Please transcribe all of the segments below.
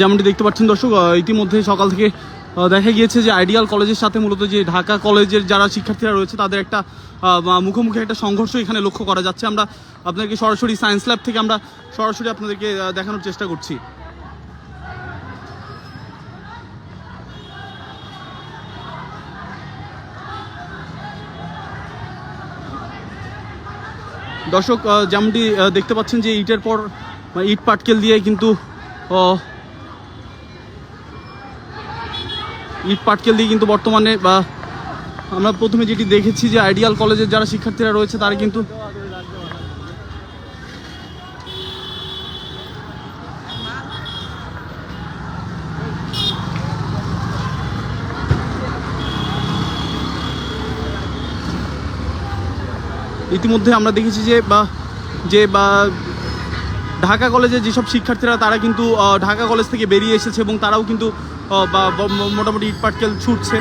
যেমনটি দেখতে পাচ্ছেন দর্শক, ইতিমধ্যে সকাল থেকে দেখা গিয়েছে যে আইডিয়াল কলেজের সাথে মূলত যে ঢাকা কলেজের যারা শিক্ষার্থীরা রয়েছে তাদের একটা মুখোমুখি একটা সংঘর্ষ এখানে লক্ষ্য করা যাচ্ছে। আমরা আপনাদেরকে সরাসরি সায়েন্স ল্যাব থেকে আমরা সরাসরি আপনাদেরকে দেখানোর চেষ্টা করছি। দর্শক, যেমনটি দেখতে পাচ্ছেন যে ইটের পর ইট পাটকেল দিয়ে কিন্তু বর্তমানে আমরা প্রথমে যেটি দেখেছি যে আইডিয়াল কলেজের যারা শিক্ষার্থীরা রয়েছে তারা কিন্তু ইতিমধ্যে আমরা দেখেছি যে ঢাকা কলেজের যেসব শিক্ষার্থীরা তারা কিন্তু ঢাকা কলেজ থেকে বেরিয়ে এসেছে এবং তারাও কিন্তু মোটামুটি ইট পাটকেল ছুটছে।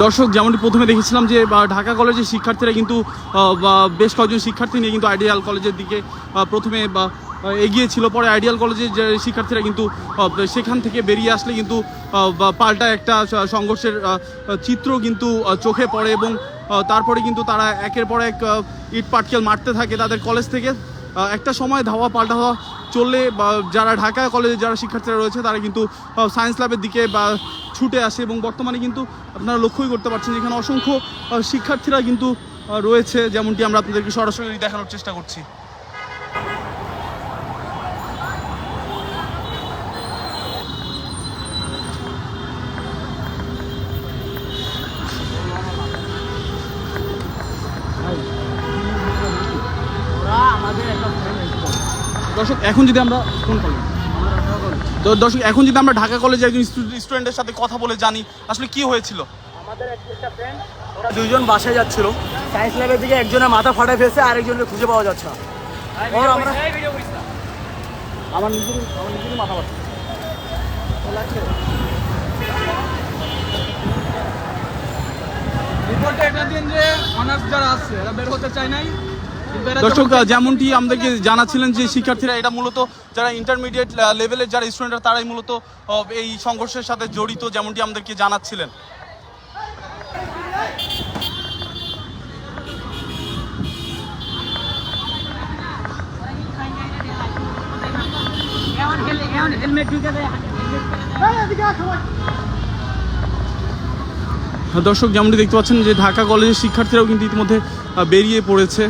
দর্শক, যেমনটি প্রথমে দেখেছিলাম যে ঢাকা কলেজের শিক্ষার্থীরা কিন্তু বেশ কয়েকজন শিক্ষার্থী নিয়ে কিন্তু আইডিয়াল কলেজের দিকে প্রথমে এগিয়েছিল। পরে আইডিয়াল কলেজের যে শিক্ষার্থীরা কিন্তু সেখান থেকে বেরিয়ে আসলে কিন্তু পাল্টা একটা সংঘর্ষের চিত্র কিন্তু চোখে পড়ে এবং তারপরে কিন্তু তারা একের পর এক ইট পাটকেল মারতে থাকে তাদের কলেজ থেকে। একটা সময় ধাওয়া পাল্টা হওয়া চললে যারা ঢাকা কলেজের যারা শিক্ষার্থীরা রয়েছে তারা কিন্তু সায়েন্স ল্যাবের দিকে ছুটে আসে এবং বর্তমানে কিন্তু আপনারা লক্ষ্যই করতে পারছেন এখানে অসংখ্য শিক্ষার্থীরা কিন্তু রয়েছে, যেমনটি আমরা আপনাদেরকে সরাসরি দেখানোর চেষ্টা করছি। দর্শক, এখন যদি আমরা ঢাকা কলেজে একজন স্টুডেন্টের সাথে কথা বলে জানি আসলে কি হয়েছিল। আমাদের একটা ফ্রেন্ড, ওরা দুইজন বাসায় যাচ্ছিল, সায়েন্স ল্যাবের দিকে একজনের মাথা ফাটায় ফেলছে, আরেকজনকে খুঁজে পাওয়া যাচ্ছে না। আমার নিজেরই মাথা ফাটছে। দর্শক, যেমনটি আমাদেরকে জানাচ্ছিলেন যে শিক্ষার্থীরা এটা মূলত যারা ইন্টারমিডিয়েট লেভেলের যারা স্টুডেন্টরা তারাই মূলত এই সংঘর্ষের সাথে জড়িত, যেমনটি আমাদেরকে জানাচ্ছিলেন। দর্শক, যেমনটি দেখতে পাচ্ছেন যে ঢাকা কলেজের শিক্ষার্থীরাও কিন্তু ইতিমধ্যে বেরিয়ে পড়েছে।